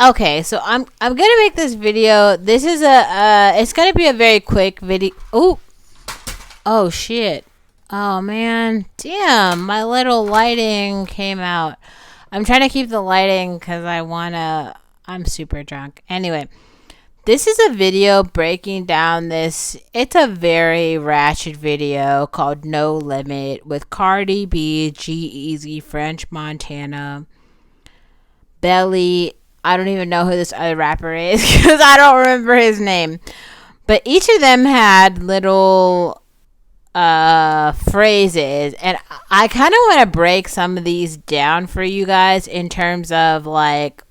Okay, so I'm gonna make this video. This is it's gonna be a very quick video. Oh shit. Oh man, damn, my little lighting came out. I'm trying to keep the lighting because I'm super drunk. Anyway, this is a video breaking down this. It's a very ratchet video called No Limit with Cardi B, G-Eazy, Stench-Montana, Belly. I don't even know who this other rapper is because I don't remember his name. But each of them had little phrases, and I kind of want to break some of these down for you guys in terms of like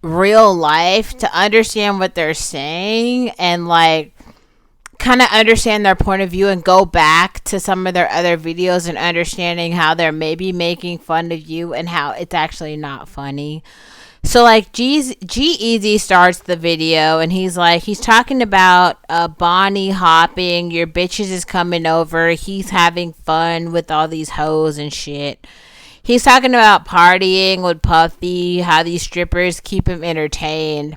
real life to understand what they're saying and like kind of understand their point of view and go back to some of their other videos and understanding how they're maybe making fun of you and how it's actually not funny. So like G-Eazy starts the video and he's talking about Bonnie hopping, your bitches is coming over, he's having fun with all these hoes and shit. He's talking about partying with Puffy, how these strippers keep him entertained.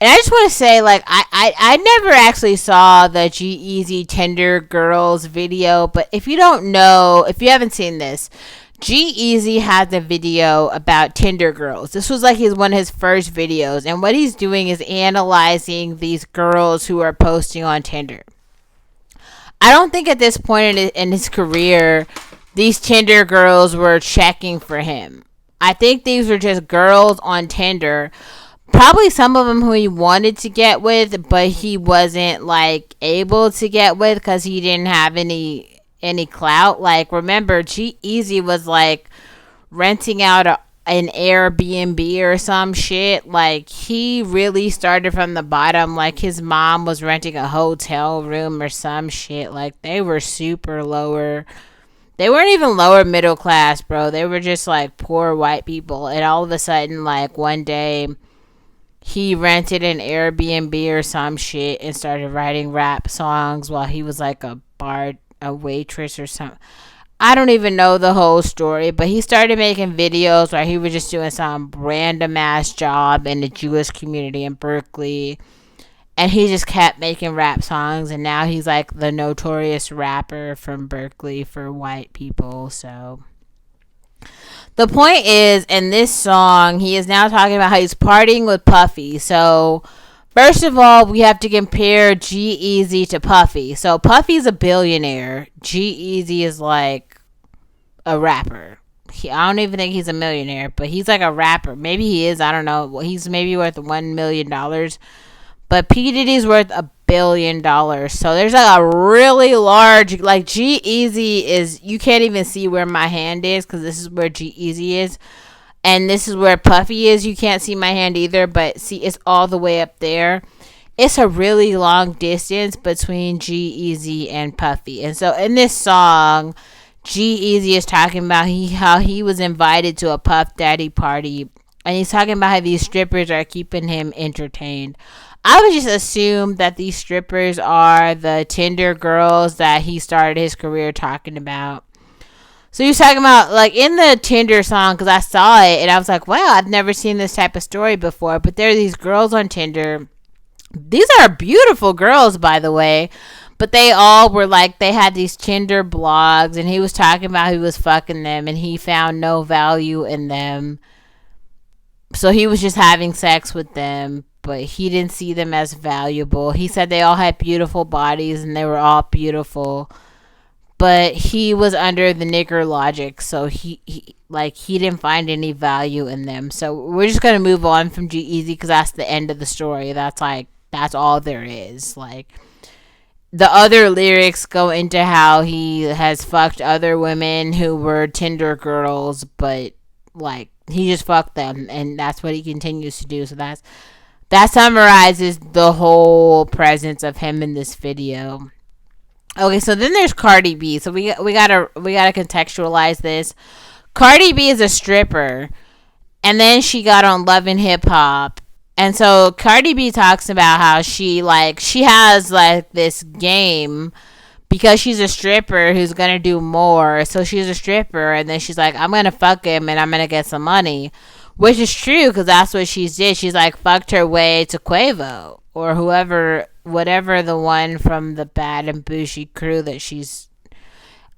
And I just want to say, like, I never actually saw the G-Eazy Tinder Girls video, but if you don't know, if you haven't seen this, G-Eazy had a video about Tinder girls. This was like one of his first videos, and what he's doing is analyzing these girls who are posting on Tinder. I don't think at this point in his career, these Tinder girls were checking for him. I think these were just girls on Tinder. Probably some of them who he wanted to get with, but he wasn't like able to get with because he didn't have any clout. Like, remember, G-Eazy was like renting out an Airbnb or some shit. Like, he really started from the bottom. Like, his mom was renting a hotel room or some shit. Like, they were super lower. They weren't even lower middle class, bro. They were just like poor white people. And all of a sudden, like, one day he rented an Airbnb or some shit and started writing rap songs while he was like a waitress or something. I don't even know the whole story, but he started making videos where he was just doing some random ass job in the Jewish community in Berkeley, and he just kept making rap songs, and now he's like the notorious rapper from Berkeley for white people. So the point is, in this song, he is now talking about how he's partying with Puffy. So first of all, we have to compare G-Eazy to Puffy. So Puffy's a billionaire. G-Eazy is like a rapper. I don't even think he's a millionaire, but he's like a rapper. Maybe he is. I don't know. He's maybe worth $1 million. But P. Diddy's worth $1 billion. So there's like a really large, like G-Eazy is, you can't even see where my hand is because this is where G-Eazy is. And this is where Puffy is. You can't see my hand either, but see, it's all the way up there. It's a really long distance between G-Eazy and Puffy. And so in this song, G-Eazy is talking about how he was invited to a Puff Daddy party. And he's talking about how these strippers are keeping him entertained. I would just assume that these strippers are the Tinder girls that he started his career talking about. So he was talking about, like, in the Tinder song, because I saw it, and I was like, wow, I've never seen this type of story before. But there are these girls on Tinder. These are beautiful girls, by the way. But they all were, like, they had these Tinder blogs, and he was talking about he was fucking them, and he found no value in them. So he was just having sex with them, but he didn't see them as valuable. He said they all had beautiful bodies, and they were all beautiful. But he was under the nigger logic, so he didn't find any value in them. So we're just gonna move on from G-Eazy because that's the end of the story. That's all there is. Like, the other lyrics go into how he has fucked other women who were Tinder girls, but like he just fucked them, and that's what he continues to do. So that summarizes the whole presence of him in this video. Okay, so then there's Cardi B. So we gotta contextualize this. Cardi B is a stripper, and then she got on Love and Hip Hop, and so Cardi B talks about how she has like this game because she's a stripper who's gonna do more. So she's a stripper, and then she's like, I'm gonna fuck him and I'm gonna get some money. which is true because that's what she did. She's like fucked her way to Quavo or whoever, whatever the one from the Bad and Bougie crew that she's.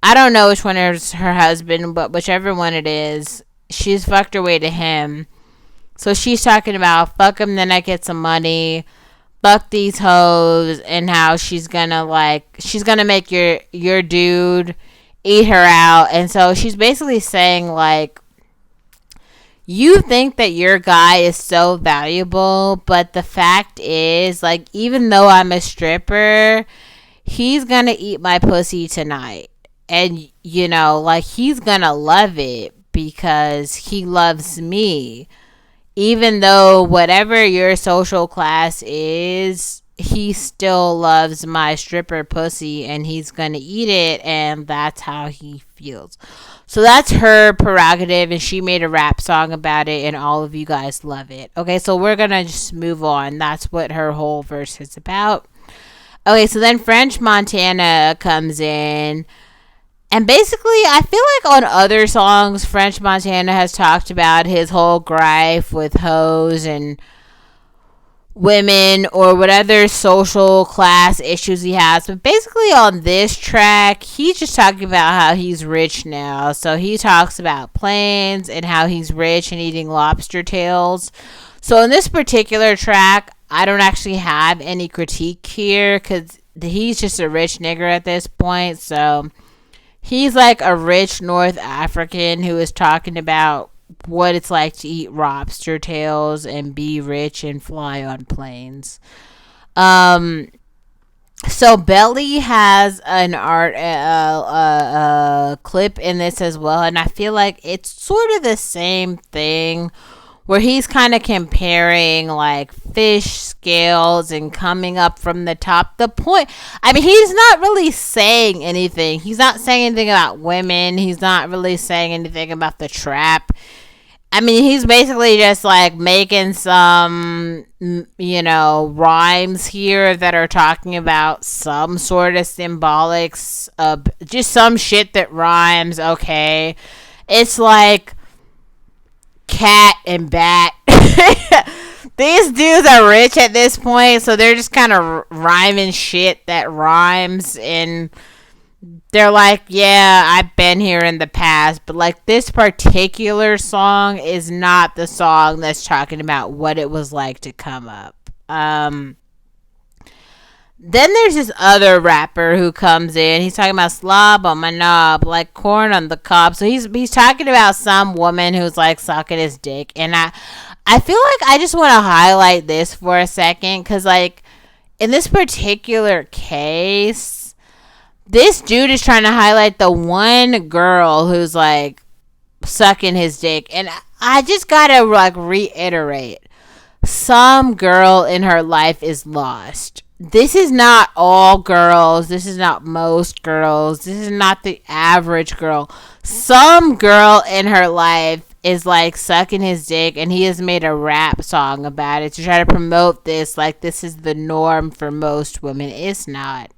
I don't know which one is her husband, but whichever one it is, she's fucked her way to him. So she's talking about fuck him, then I get some money, fuck these hoes, and how she's gonna make your dude eat her out. And so she's basically saying like, you think that your guy is so valuable, but the fact is, like, even though I'm a stripper, he's gonna eat my pussy tonight. And, you know, like, he's gonna love it because he loves me. Even though whatever your social class is, he still loves my stripper pussy and he's gonna eat it, and that's how he feels. So that's her prerogative, and she made a rap song about it, and all of you guys love it. Okay, so we're gonna just move on. That's what her whole verse is about. Okay, so then Stench-Montana comes in, and basically I feel like on other songs Stench-Montana has talked about his whole gripe with hoes and women or whatever social class issues he has, but basically on this track he's just talking about how he's rich now. So he talks about planes and how he's rich and eating lobster tails. So in this particular track I don't actually have any critique here because he's just a rich nigger at this point. So he's like a rich North African who is talking about what it's like to eat lobster tails and be rich and fly on planes. So Belly has an art clip in this as well, and I feel like it's sort of the same thing where he's kind of comparing like fish scales and coming up from the top. The point, I mean, he's not really saying anything. He's not saying anything about women. He's not really saying anything about the trap. I mean, he's basically just like making some, you know, rhymes here that are talking about some sort of symbolics of just some shit that rhymes. Okay. It's like cat and bat. These dudes are rich at this point, so they're just kind of rhyming shit that rhymes, and they're like, yeah, I've been here in the past, but like this particular song is not the song that's talking about what it was like to come up. Then there's this other rapper who comes in. He's talking about slob on my knob, like corn on the cob. So he's talking about some woman who's like sucking his dick, and I feel like I just want to highlight this for a second because like in this particular case, this dude is trying to highlight the one girl who's like sucking his dick, and I just gotta like reiterate, some girl in her life is lost. This is not all girls. This is not most girls. This is not the average girl. Some girl in her life is like sucking his dick, and he has made a rap song about it to try to promote this like this is the norm for most women. It's not.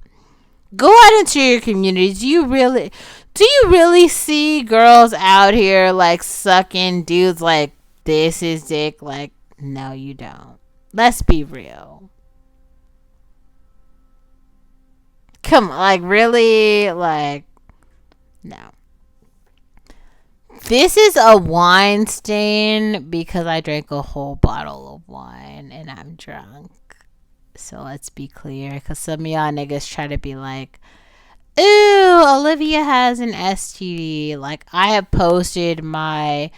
Go out into your community. Do you really see girls out here like sucking dudes like this is dick? Like, no, you don't. Let's be real. Come on, like really? Like, no. This is a wine stain because I drank a whole bottle of wine and I'm drunk. So let's be clear, because some of y'all niggas try to be like, ooh, Olivia has an STD. Like, I have posted my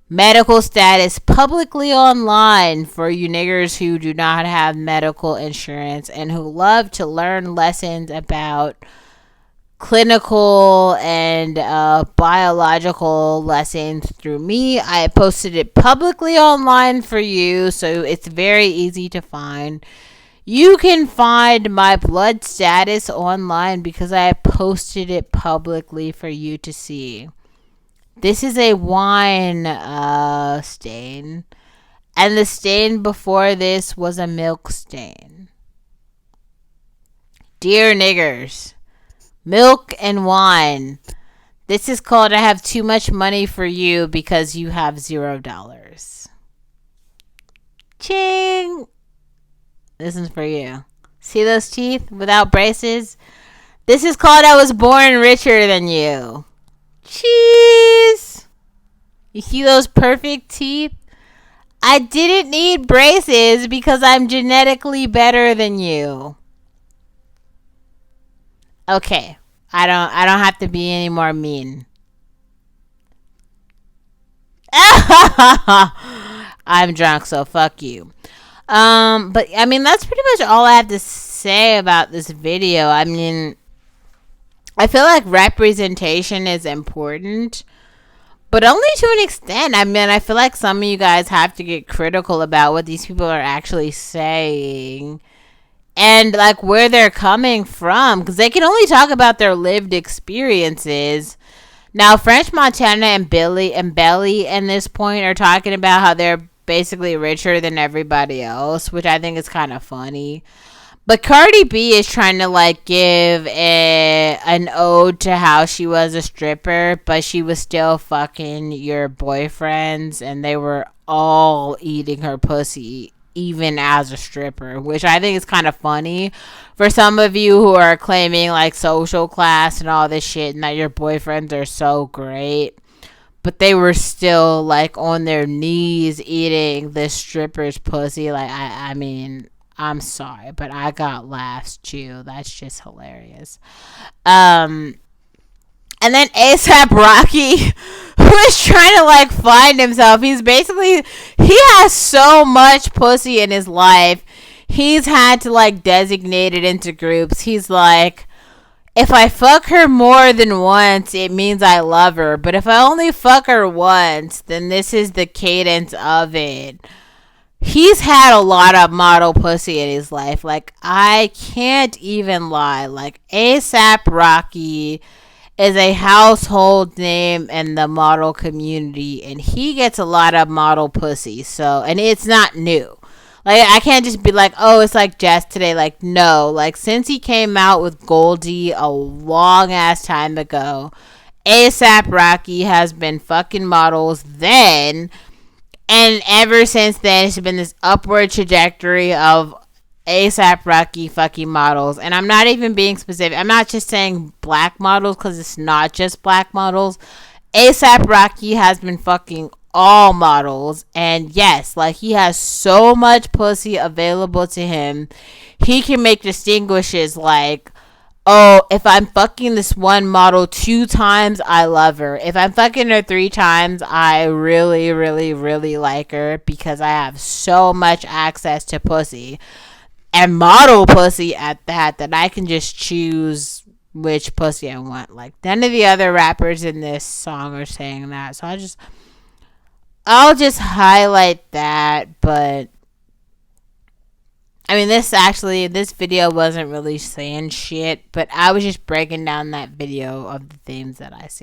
medical status publicly online for you niggers who do not have medical insurance and who love to learn lessons about clinical and biological lessons through me. I posted it publicly online for you, so it's very easy to find. You can find my blood status online because I posted it publicly for you to see. This is a wine stain. And the stain before this was a milk stain. Dear niggers, milk and wine. This is called I have too much money for you because you have $0. Ching! This is for you. See those teeth without braces? This is called I was born richer than you. Cheese! You see those perfect teeth? I didn't need braces because I'm genetically better than you. Okay. I don't have to be any more mean. I'm drunk, so fuck you. But I mean that's pretty much all I have to say about this video. I mean, I feel like representation is important, but only to an extent. I mean, I feel like some of you guys have to get critical about what these people are actually saying and like where they're coming from, because they can only talk about their lived experiences. Now, Stench-Montana and Billy and Belly in this point are talking about how they're basically richer than everybody else, which I think is kind of funny. But Cardi B is trying to like give an ode to how she was a stripper, but she was still fucking your boyfriends and they were all eating her pussy even as a stripper, which I think is kind of funny for some of you who are claiming like social class and all this shit and that your boyfriends are so great. But they were still like on their knees eating this stripper's pussy. Like, I mean, I'm sorry, but I got laughs too. That's just hilarious. And then ASAP Rocky, who is trying to like find himself. He has so much pussy in his life. He's had to like designate it into groups. He's like, if I fuck her more than once, it means I love her. But if I only fuck her once, then this is the cadence of it. He's had a lot of model pussy in his life. Like, I can't even lie. Like, ASAP Rocky is a household name in the model community, and he gets a lot of model pussy. So, and it's not new. Like, I can't just be like, oh, it's like Jess today. Like, no. Like, since he came out with Goldie a long ass time ago, ASAP Rocky has been fucking models then. And ever since then, it's been this upward trajectory of ASAP Rocky fucking models. And I'm not even being specific. I'm not just saying black models because it's not just black models. ASAP Rocky has been fucking all models. And yes, like he has so much pussy available to him. He can make distinguishes like, oh, if I'm fucking this one model 2 times, I love her. If I'm fucking her 3 times, I really, really, really like her because I have so much access to pussy. And model pussy at that I can just choose which pussy I want. Like, none of the other rappers in this song are saying that. So I'll just highlight that, but I mean, this video wasn't really saying shit, but I was just breaking down that video of the themes that I see.